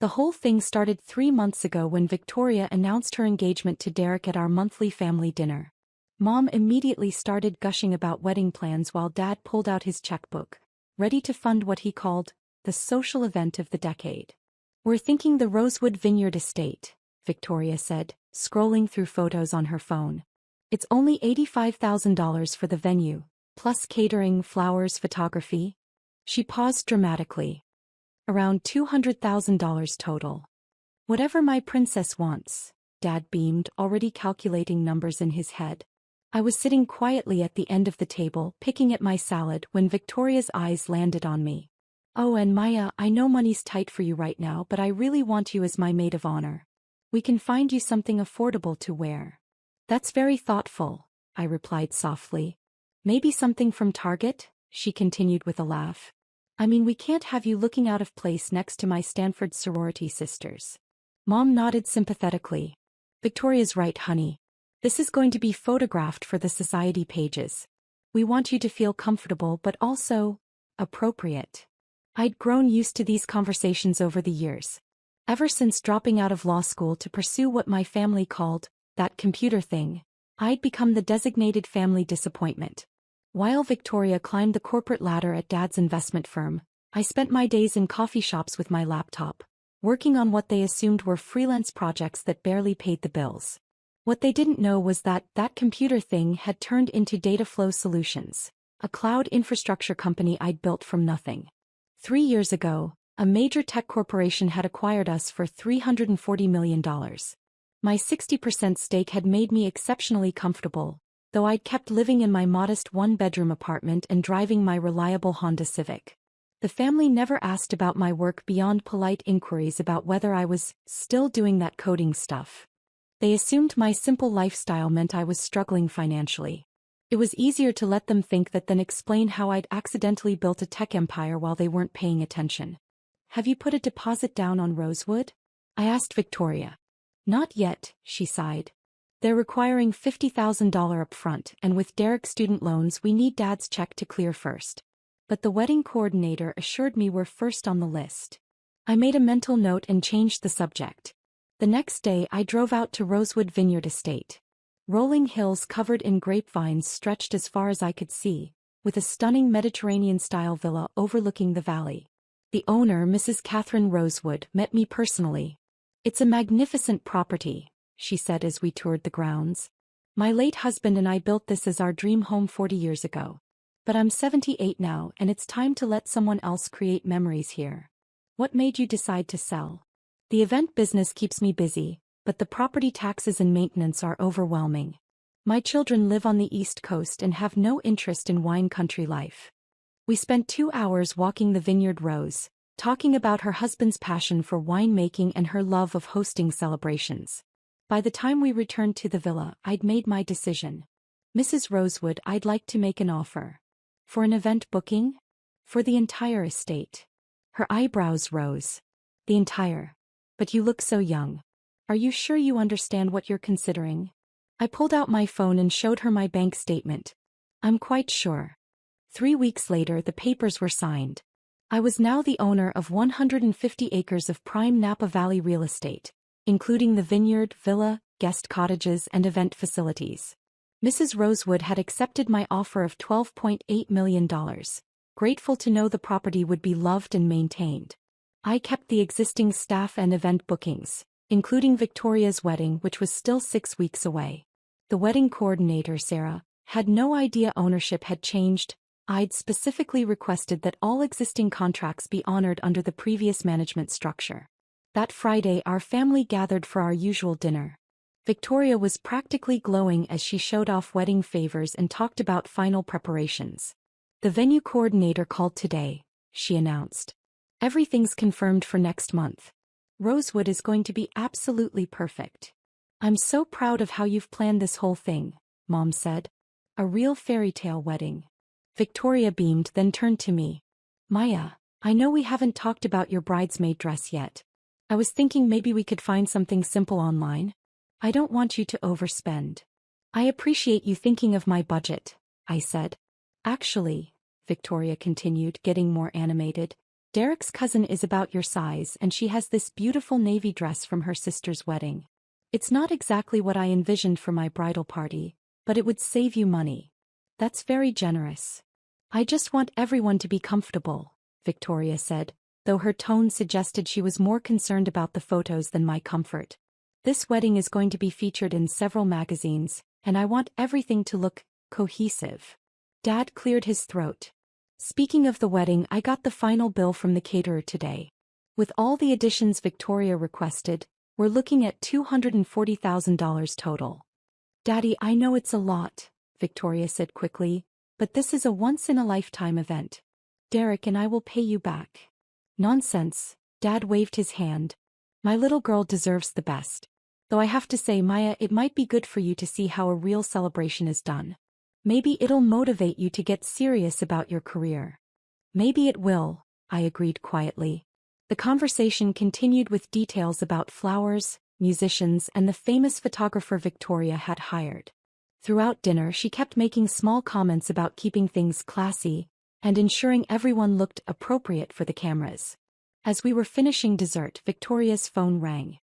The whole thing started 3 months ago when Victoria announced her engagement to Derek at our monthly family dinner. Mom immediately started gushing about wedding plans while Dad pulled out his checkbook, ready to fund what he called the social event of the decade. "We're thinking the Rosewood Vineyard estate," Victoria said, scrolling through photos on her phone. "It's only $85,000 for the venue, plus catering, flowers, photography." She paused dramatically. "Around $200,000 total. Whatever my princess wants," Dad beamed, already calculating numbers in his head. I was sitting quietly at the end of the table, picking at my salad when Victoria's eyes landed on me. "Oh, and Maya, I know money's tight for you right now, but I really want you as my maid of honor. We can find you something affordable to wear." "That's very thoughtful," I replied softly. "Maybe something from Target?" she continued with a laugh. "I mean, we can't have you looking out of place next to my Stanford sorority sisters." Mom nodded sympathetically. "Victoria's right, honey. This is going to be photographed for the society pages. We want you to feel comfortable but also appropriate." I'd grown used to these conversations over the years. Ever since dropping out of law school to pursue what my family called that computer thing, I'd become the designated family disappointment. While Victoria climbed the corporate ladder at Dad's investment firm, I spent my days in coffee shops with my laptop, working on what they assumed were freelance projects that barely paid the bills. What they didn't know was that computer thing had turned into Data Flow Solutions, a cloud infrastructure company I'd built from nothing. 3 years ago, a major tech corporation had acquired us for $340 million. My 60% stake had made me exceptionally comfortable, though I'd kept living in my modest one-bedroom apartment and driving my reliable Honda Civic. The family never asked about my work beyond polite inquiries about whether I was still doing that coding stuff. They assumed my simple lifestyle meant I was struggling financially. It was easier to let them think that than explain how I'd accidentally built a tech empire while they weren't paying attention. "Have you put a deposit down on Rosewood?" I asked Victoria. "Not yet," she sighed. "They're requiring $50,000 upfront, and with Derek's student loans we need Dad's check to clear first. But the wedding coordinator assured me we're first on the list." I made a mental note and changed the subject. The next day I drove out to Rosewood Vineyard Estate. Rolling hills covered in grapevines stretched as far as I could see, with a stunning Mediterranean-style villa overlooking the valley. The owner, Mrs. Catherine Rosewood, met me personally. "It's a magnificent property," she said as we toured the grounds. "My late husband and I built this as our dream home 40 years ago. But I'm 78 now and it's time to let someone else create memories here." "What made you decide to sell?" "The event business keeps me busy, but the property taxes and maintenance are overwhelming. My children live on the East Coast and have no interest in wine country life." We spent 2 hours walking the vineyard rows, talking about her husband's passion for winemaking and her love of hosting celebrations. By the time we returned to the villa, I'd made my decision. "Mrs. Rosewood, I'd like to make an offer." "For an event booking?" "For the entire estate." Her eyebrows rose. "The entire? But you look so young. Are you sure you understand what you're considering?" I pulled out my phone and showed her my bank statement. "I'm quite sure." 3 weeks later the papers were signed. I was now the owner of 150 acres of prime Napa Valley real estate, including the vineyard, villa, guest cottages and event facilities. Mrs. Rosewood had accepted my offer of $12.8 million, grateful to know the property would be loved and maintained. I kept the existing staff and event bookings, including Victoria's wedding, which was still 6 weeks away. The wedding coordinator, Sarah, had no idea ownership had changed. I'd specifically requested that all existing contracts be honored under the previous management structure. That Friday our family gathered for our usual dinner. Victoria was practically glowing as she showed off wedding favors and talked about final preparations. "The venue coordinator called today," she announced. "Everything's confirmed for next month. Rosewood is going to be absolutely perfect." "I'm so proud of how you've planned this whole thing," Mom said. "A real fairy tale wedding." Victoria beamed, then turned to me. "Maya, I know we haven't talked about your bridesmaid dress yet. I was thinking maybe we could find something simple online. I don't want you to overspend." "I appreciate you thinking of my budget," I said. "Actually," Victoria continued, getting more animated, Derek's cousin is about your size and she has this beautiful navy dress from her sister's wedding. It's not exactly what I envisioned for my bridal party, but it would save you money. That's very generous. I just want everyone to be comfortable, Victoria said, though her tone suggested she was more concerned about the photos than my comfort. This wedding is going to be featured in several magazines, and I want everything to look cohesive. Dad cleared his throat. Speaking of the wedding, I got the final bill from the caterer today. With all the additions Victoria requested, we're looking at $240,000 total. Daddy, I know it's a lot, Victoria said quickly, but this is a once-in-a-lifetime event. Derek and I will pay you back. Nonsense, Dad waved his hand. My little girl deserves the best. Though I have to say, Maya, it might be good for you to see how a real celebration is done. Maybe it'll motivate you to get serious about your career. Maybe it will, I agreed quietly. The conversation continued with details about flowers, musicians, and the famous photographer Victoria had hired. Throughout dinner, she kept making small comments about keeping things classy and ensuring everyone looked appropriate for the cameras. As we were finishing dessert, Victoria's phone rang.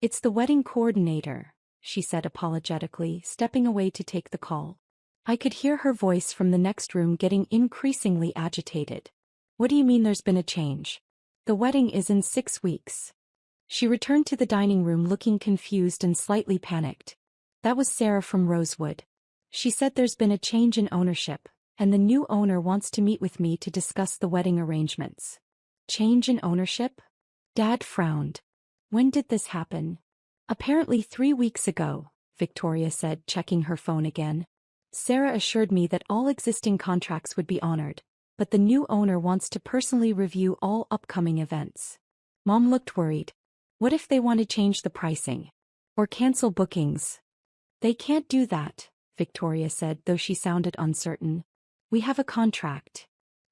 It's the wedding coordinator, she said apologetically, stepping away to take the call. I could hear her voice from the next room getting increasingly agitated. What do you mean there's been a change? The wedding is in 6 weeks. She returned to the dining room looking confused and slightly panicked. That was Sarah from Rosewood. She said there's been a change in ownership, and the new owner wants to meet with me to discuss the wedding arrangements. Change in ownership? Dad frowned. When did this happen? Apparently 3 weeks ago, Victoria said, checking her phone again. Sarah assured me that all existing contracts would be honored, but the new owner wants to personally review all upcoming events. Mom looked worried. What if they want to change the pricing? Or cancel bookings? They can't do that, Victoria said, though she sounded uncertain. We have a contract.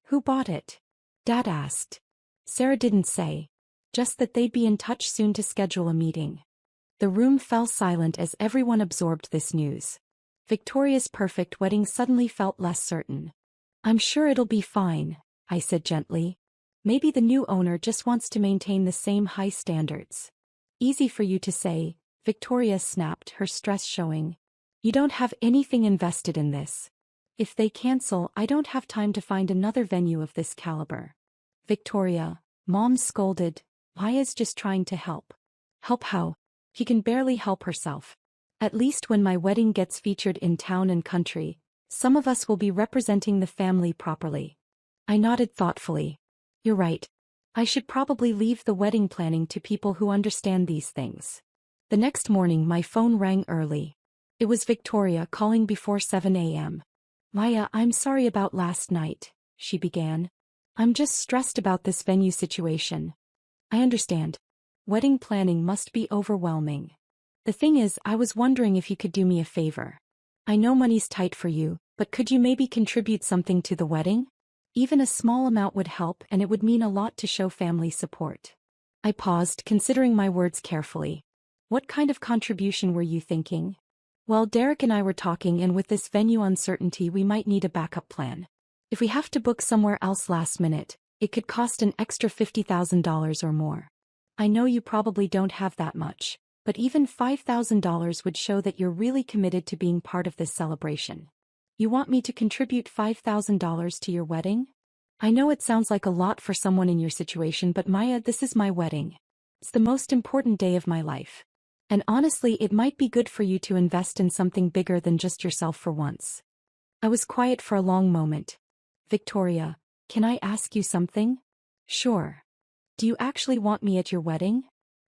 Who bought it? Dad asked. Sarah didn't say. Just that they'd be in touch soon to schedule a meeting. The room fell silent as everyone absorbed this news. Victoria's perfect wedding suddenly felt less certain. I'm sure it'll be fine, I said gently. Maybe the new owner just wants to maintain the same high standards. Easy for you to say, Victoria snapped, her stress showing. You don't have anything invested in this. If they cancel, I don't have time to find another venue of this caliber. Victoria, Mom scolded, Maya's just trying to help. Help how? She can barely help herself. At least when my wedding gets featured in Town and Country, some of us will be representing the family properly. I nodded thoughtfully. You're right. I should probably leave the wedding planning to people who understand these things. The next morning my phone rang early. It was Victoria calling before 7 a.m. Maya, I'm sorry about last night, she began. I'm just stressed about this venue situation. I understand. Wedding planning must be overwhelming. The thing is, I was wondering if you could do me a favor. I know money's tight for you, but could you maybe contribute something to the wedding? Even a small amount would help, and it would mean a lot to show family support. I paused, considering my words carefully. What kind of contribution were you thinking? Well, Derek and I were talking, and with this venue uncertainty we might need a backup plan. If we have to book somewhere else last minute, it could cost an extra $50,000 or more. I know you probably don't have that much, but even $5,000 would show that you're really committed to being part of this celebration. You want me to contribute $5,000 to your wedding? I know it sounds like a lot for someone in your situation, but Maya, this is my wedding. It's the most important day of my life. And honestly, it might be good for you to invest in something bigger than just yourself for once. I was quiet for a long moment. Victoria, can I ask you something? Sure. Do you actually want me at your wedding?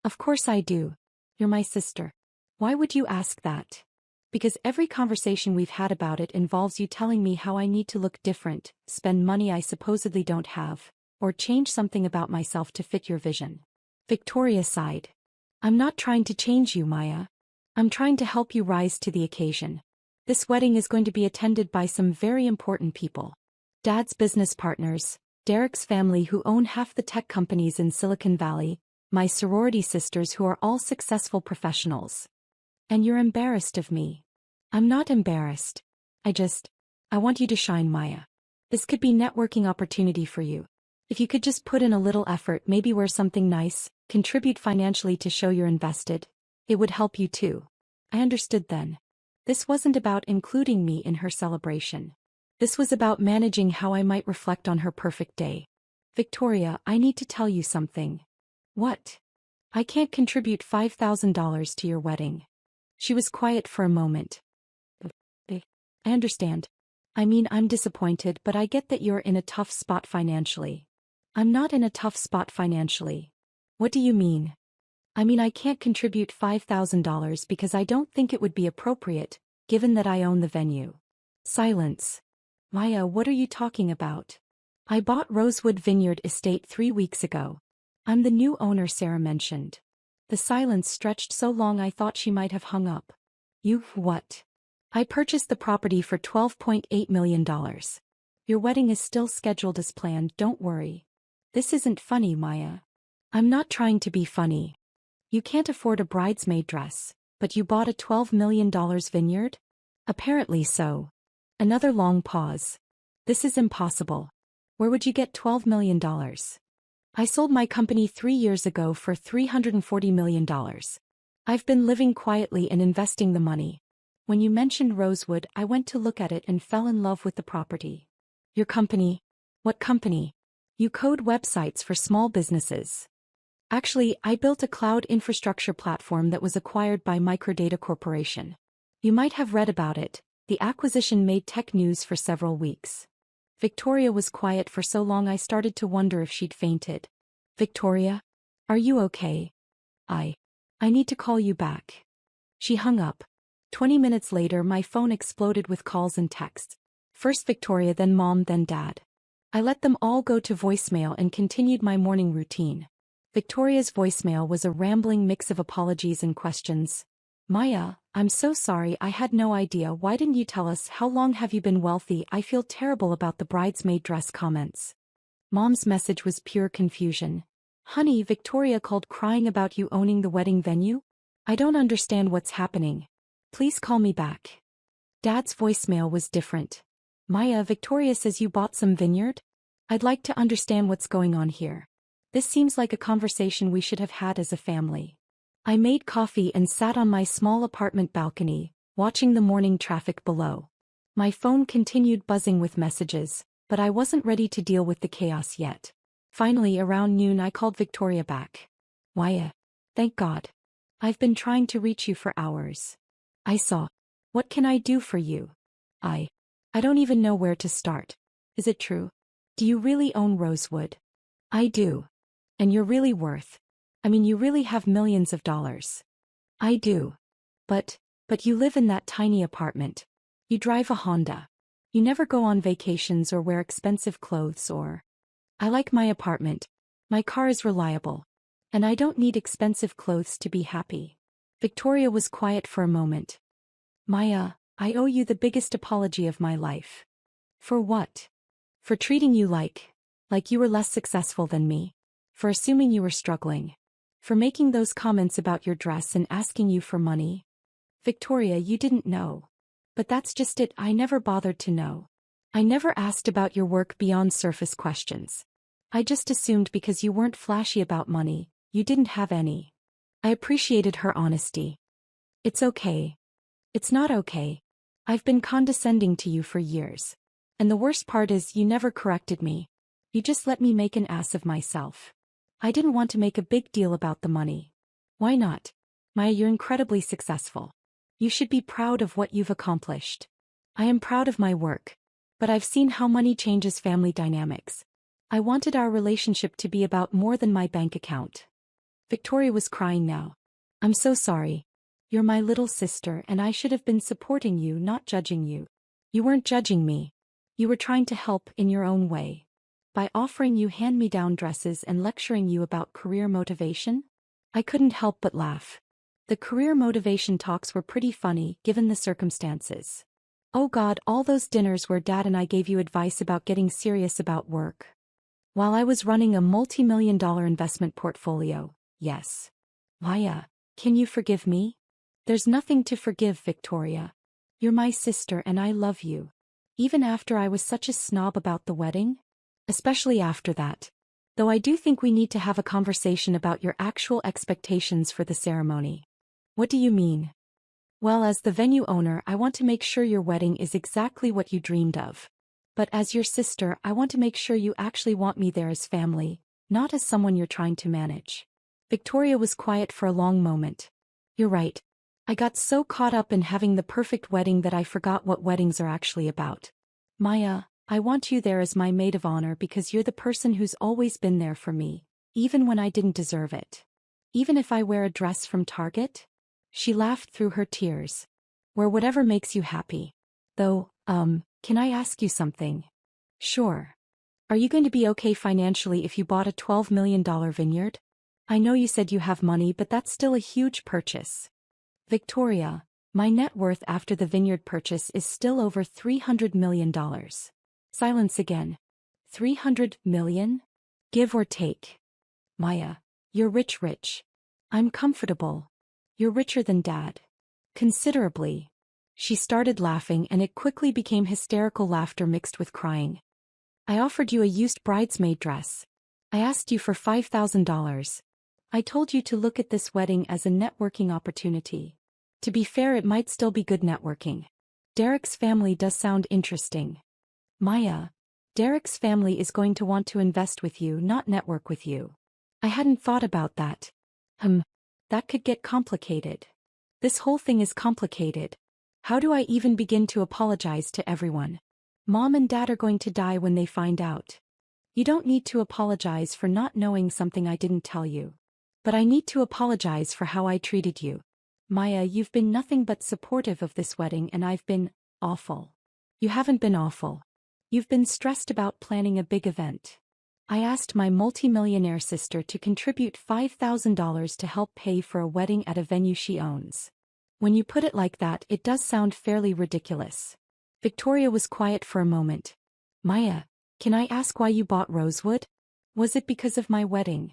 Of course I do. You're my sister. Why would you ask that? Because every conversation we've had about it involves you telling me how I need to look different, spend money I supposedly don't have, or change something about myself to fit your vision. Victoria sighed. I'm not trying to change you, Maya. I'm trying to help you rise to the occasion. This wedding is going to be attended by some very important people. Dad's business partners, Derek's family who own half the tech companies in Silicon Valley, my sorority sisters who are all successful professionals. And you're embarrassed of me. I'm not embarrassed. I want you to shine, Maya. This could be networking opportunity for you. If you could just put in a little effort, maybe wear something nice, contribute financially to show you're invested, it would help you too. I understood then. This wasn't about including me in her celebration. This was about managing how I might reflect on her perfect day. Victoria, I need to tell you something. What? I can't contribute $5,000 to your wedding. She was quiet for a moment. I understand. I mean, I'm disappointed, but I get that you're in a tough spot financially. I'm not in a tough spot financially. What do you mean? I mean, I can't contribute $5,000 because I don't think it would be appropriate, given that I own the venue. Silence. Maya, what are you talking about? I bought Rosewood Vineyard Estate 3 weeks ago. I'm the new owner, Sarah mentioned. The silence stretched so long I thought she might have hung up. You, what? I purchased the property for $12.8 million. Your wedding is still scheduled as planned, don't worry. This isn't funny, Maya. I'm not trying to be funny. You can't afford a bridesmaid dress, but you bought a $12 million vineyard? Apparently so. Another long pause. This is impossible. Where would you get $12 million? I sold my company 3 years ago for $340 million. I've been living quietly and investing the money. When you mentioned Rosewood, I went to look at it and fell in love with the property. Your company? What company? You code websites for small businesses. Actually, I built a cloud infrastructure platform that was acquired by Microdata Corporation. You might have read about it. The acquisition made tech news for several weeks. Victoria was quiet for so long I started to wonder if she'd fainted. Victoria? Are you okay? I need to call you back. She hung up. 20 minutes later, my phone exploded with calls and texts. First Victoria, then Mom, then Dad. I let them all go to voicemail and continued my morning routine. Victoria's voicemail was a rambling mix of apologies and questions. Maya, I'm so sorry, I had no idea. Why didn't you tell us? How long have you been wealthy? I feel terrible about the bridesmaid dress comments. Mom's message was pure confusion. Honey, Victoria called crying about you owning the wedding venue? I don't understand what's happening. Please call me back. Dad's voicemail was different. Maya, Victoria says you bought some vineyard? I'd like to understand what's going on here. This seems like a conversation we should have had as a family. I made coffee and sat on my small apartment balcony, watching the morning traffic below. My phone continued buzzing with messages, but I wasn't ready to deal with the chaos yet. Finally, around noon, I called Victoria back. Maya. Thank God. I've been trying to reach you for hours. I saw. What can I do for you? I don't even know where to start. Is it true? Do you really own Rosewood? I do. And you're really worth. I mean, you really have millions of dollars. I do. But you live in that tiny apartment. You drive a Honda. You never go on vacations or wear expensive clothes or... I like my apartment. My car is reliable. And I don't need expensive clothes to be happy. Victoria was quiet for a moment. Maya, I owe you the biggest apology of my life. For what? For treating you like you were less successful than me. For assuming you were struggling. For making those comments about your dress and asking you for money. Victoria, you didn't know. But that's just it, I never bothered to know. I never asked about your work beyond surface questions. I just assumed because you weren't flashy about money, you didn't have any. I appreciated her honesty. It's okay. It's not okay. I've been condescending to you for years. And the worst part is you never corrected me. You just let me make an ass of myself. I didn't want to make a big deal about the money. Why not? Maya, you're incredibly successful. You should be proud of what you've accomplished. I am proud of my work. But I've seen how money changes family dynamics. I wanted our relationship to be about more than my bank account. Victoria was crying now. I'm so sorry. You're my little sister and I should have been supporting you, not judging you. You weren't judging me. You were trying to help in your own way. By offering you hand-me-down dresses and lecturing you about career motivation? I couldn't help but laugh. The career motivation talks were pretty funny, given the circumstances. Oh God, all those dinners where Dad and I gave you advice about getting serious about work. While I was running a multi-million-dollar investment portfolio, yes. Maya, can you forgive me? There's nothing to forgive, Victoria. You're my sister and I love you. Even after I was such a snob about the wedding? Especially after that. Though I do think we need to have a conversation about your actual expectations for the ceremony. What do you mean? Well, as the venue owner, I want to make sure your wedding is exactly what you dreamed of. But as your sister, I want to make sure you actually want me there as family, not as someone you're trying to manage. Victoria was quiet for a long moment. You're right. I got so caught up in having the perfect wedding that I forgot what weddings are actually about. Maya, I want you there as my maid of honor because you're the person who's always been there for me, even when I didn't deserve it. Even if I wear a dress from Target? She laughed through her tears. Wear whatever makes you happy. Though, can I ask you something? Sure. Are you going to be okay financially if you bought a $12 million vineyard? I know you said you have money, but that's still a huge purchase. Victoria, my net worth after the vineyard purchase is still over $300 million. Silence again. 300 million? Give or take. Maya, you're rich. I'm comfortable. You're richer than Dad. Considerably. She started laughing and it quickly became hysterical laughter mixed with crying. I offered you a used bridesmaid dress. I asked you for $5,000. I told you to look at this wedding as a networking opportunity. To be fair, it might still be good networking. Derek's family does sound interesting. Maya, Derek's family is going to want to invest with you, not network with you. I hadn't thought about that. That could get complicated. This whole thing is complicated. How do I even begin to apologize to everyone? Mom and Dad are going to die when they find out. You don't need to apologize for not knowing something I didn't tell you. But I need to apologize for how I treated you. Maya, you've been nothing but supportive of this wedding and I've been awful. You haven't been awful. You've been stressed about planning a big event. I asked my multimillionaire sister to contribute $5,000 to help pay for a wedding at a venue she owns. When you put it like that, it does sound fairly ridiculous. Victoria was quiet for a moment. Maya, can I ask why you bought rosewood? Was it because of my wedding?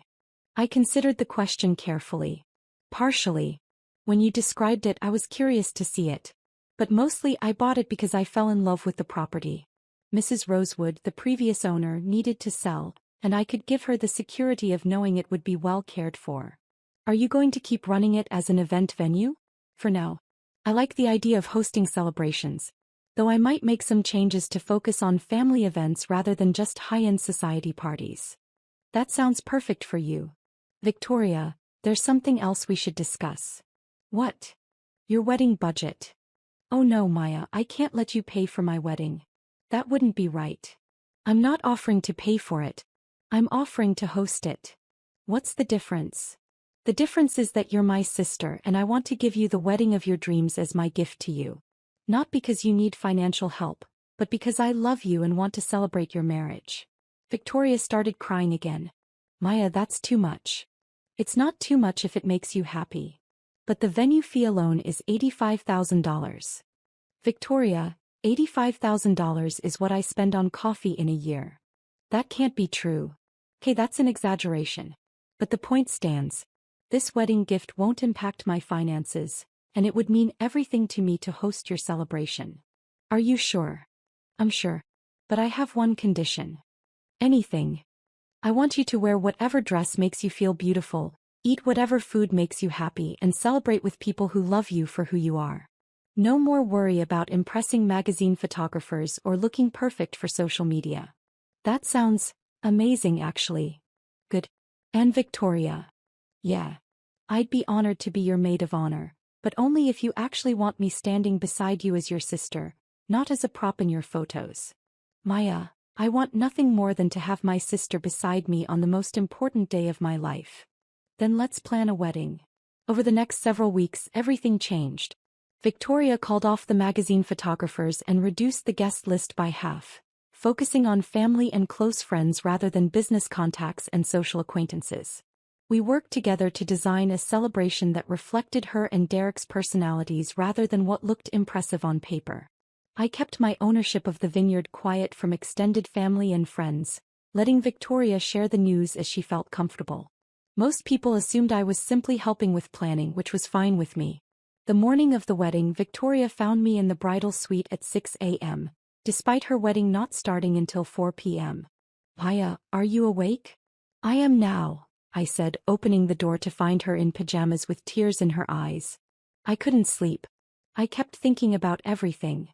I considered the question carefully. Partially. When you described it, I was curious to see it. But mostly I bought it because I fell in love with the property. Mrs. Rosewood, the previous owner, needed to sell, and I could give her the security of knowing it would be well cared for. Are you going to keep running it as an event venue? For now. I like the idea of hosting celebrations, though I might make some changes to focus on family events rather than just high-end society parties. That sounds perfect for you. Victoria, there's something else we should discuss. What? Your wedding budget. Oh no, Maya, I can't let you pay for my wedding. That wouldn't be right. I'm not offering to pay for it. I'm offering to host it. What's the difference? The difference is that you're my sister and I want to give you the wedding of your dreams as my gift to you. Not because you need financial help, but because I love you and want to celebrate your marriage. Victoria started crying again. Maya, that's too much. It's not too much if it makes you happy. But the venue fee alone is $85,000. Victoria, $85,000 is what I spend on coffee in a year. That can't be true. Okay, that's an exaggeration. But the point stands. This wedding gift won't impact my finances, and it would mean everything to me to host your celebration. Are you sure? I'm sure. But I have one condition. Anything. I want you to wear whatever dress makes you feel beautiful, eat whatever food makes you happy, and celebrate with people who love you for who you are. No more worry about impressing magazine photographers or looking perfect for social media. That sounds amazing, actually. Good. And Victoria. Yeah. I'd be honored to be your maid of honor, but only if you actually want me standing beside you as your sister, not as a prop in your photos. Maya, I want nothing more than to have my sister beside me on the most important day of my life. Then let's plan a wedding. Over the next several weeks, everything changed. Victoria called off the magazine photographers and reduced the guest list by half, focusing on family and close friends rather than business contacts and social acquaintances. We worked together to design a celebration that reflected her and Derek's personalities rather than what looked impressive on paper. I kept my ownership of the vineyard quiet from extended family and friends, letting Victoria share the news as she felt comfortable. Most people assumed I was simply helping with planning, which was fine with me. The morning of the wedding, Victoria found me in the bridal suite at 6 a.m., despite her wedding not starting until 4 p.m. Maya, are you awake? I am now, I said, opening the door to find her in pajamas with tears in her eyes. I couldn't sleep. I kept thinking about everything.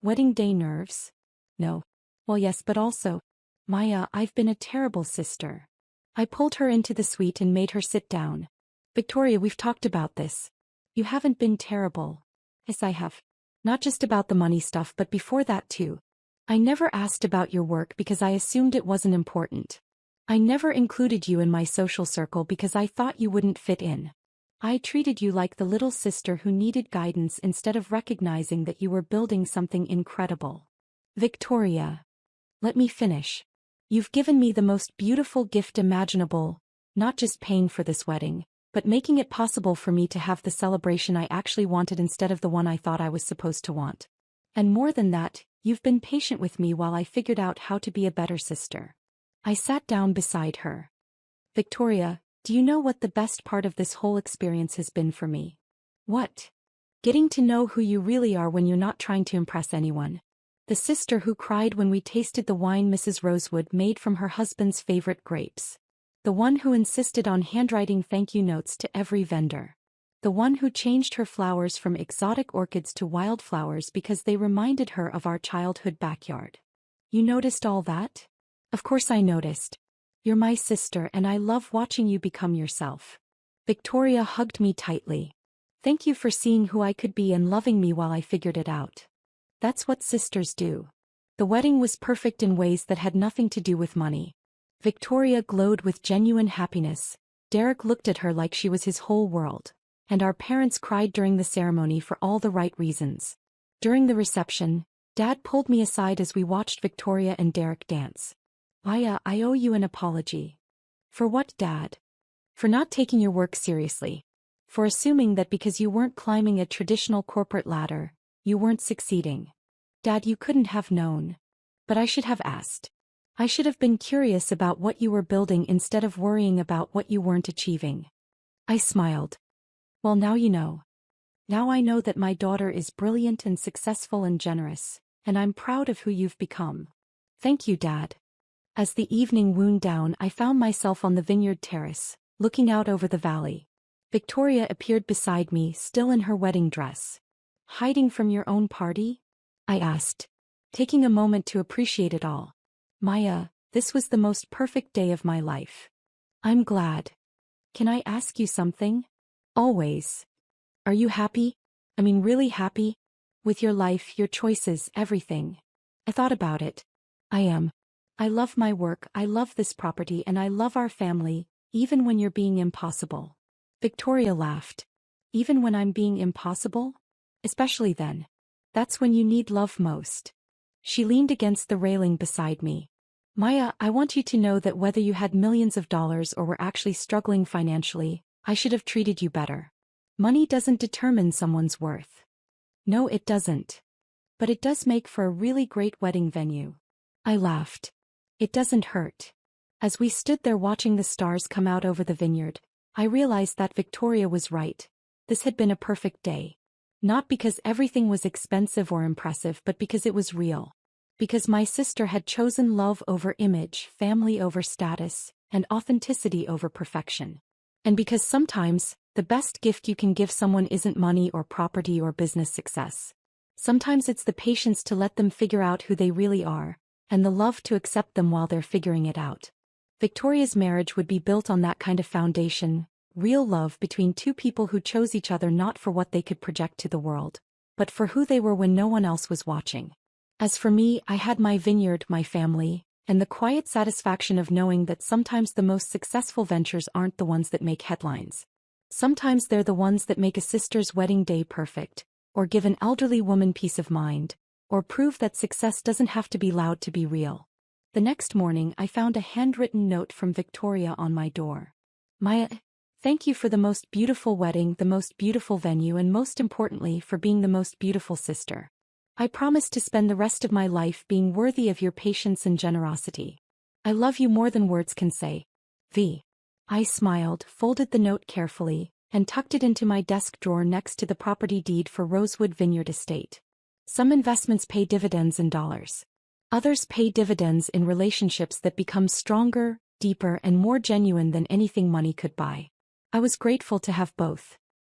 Wedding day nerves? No. Well, yes, but also, Maya, I've been a terrible sister. I pulled her into the suite and made her sit down. Victoria, we've talked about this. You haven't been terrible. Yes, I have. Not just about the money stuff, but before that too. I never asked about your work because I assumed it wasn't important. I never included you in my social circle because I thought you wouldn't fit in. I treated you like the little sister who needed guidance instead of recognizing that you were building something incredible. Victoria. Let me finish. You've given me the most beautiful gift imaginable, not just paying for this wedding, but making it possible for me to have the celebration I actually wanted instead of the one I thought I was supposed to want. And more than that, you've been patient with me while I figured out how to be a better sister. I sat down beside her. Victoria, do you know what the best part of this whole experience has been for me? What? Getting to know who you really are when you're not trying to impress anyone. The sister who cried when we tasted the wine Mrs. Rosewood made from her husband's favorite grapes. The one who insisted on handwriting thank you notes to every vendor. The one who changed her flowers from exotic orchids to wildflowers because they reminded her of our childhood backyard. You noticed all that? Of course I noticed. You're my sister and I love watching you become yourself. Victoria hugged me tightly. Thank you for seeing who I could be and loving me while I figured it out. That's what sisters do. The wedding was perfect in ways that had nothing to do with money. Victoria glowed with genuine happiness. Derek looked at her like she was his whole world. And our parents cried during the ceremony for all the right reasons. During the reception, Dad pulled me aside as we watched Victoria and Derek dance. Maya, I owe you an apology. For what, Dad? For not taking your work seriously. For assuming that because you weren't climbing a traditional corporate ladder, you weren't succeeding. Dad, you couldn't have known. But I should have asked. I should have been curious about what you were building instead of worrying about what you weren't achieving. I smiled. Well, now you know. Now I know that my daughter is brilliant and successful and generous, and I'm proud of who you've become. Thank you, Dad. As the evening wound down, I found myself on the vineyard terrace, looking out over the valley. Victoria appeared beside me, still in her wedding dress. Hiding from your own party? I asked, taking a moment to appreciate it all. Maya, this was the most perfect day of my life. I'm glad. Can I ask you something? Always. Are you happy? I mean, really happy? With your life, your choices, everything. I thought about it. I am. I love my work, I love this property, and I love our family, even when you're being impossible. Victoria laughed. Even when I'm being impossible? Especially then. That's when you need love most. She leaned against the railing beside me. Maya, I want you to know that whether you had millions of dollars or were actually struggling financially, I should have treated you better. Money doesn't determine someone's worth. No, it doesn't. But it does make for a really great wedding venue. I laughed. It doesn't hurt. As we stood there watching the stars come out over the vineyard, I realized that Victoria was right. This had been a perfect day. Not because everything was expensive or impressive, but because it was real. Because my sister had chosen love over image, family over status, and authenticity over perfection. And because sometimes, the best gift you can give someone isn't money or property or business success. Sometimes it's the patience to let them figure out who they really are, and the love to accept them while they're figuring it out. Victoria's marriage would be built on that kind of foundation, real love between two people who chose each other not for what they could project to the world, but for who they were when no one else was watching. As for me, I had my vineyard, my family, and the quiet satisfaction of knowing that sometimes the most successful ventures aren't the ones that make headlines. Sometimes they're the ones that make a sister's wedding day perfect, or give an elderly woman peace of mind, or prove that success doesn't have to be loud to be real. The next morning I found a handwritten note from Victoria on my door. Maya, thank you for the most beautiful wedding, the most beautiful venue, and most importantly for being the most beautiful sister. I promise to spend the rest of my life being worthy of your patience and generosity. I love you more than words can say. V. I smiled, folded the note carefully, and tucked it into my desk drawer next to the property deed for Rosewood Vineyard Estate. Some investments pay dividends in dollars. Others pay dividends in relationships that become stronger, deeper and more genuine than anything money could buy. I was grateful to have both.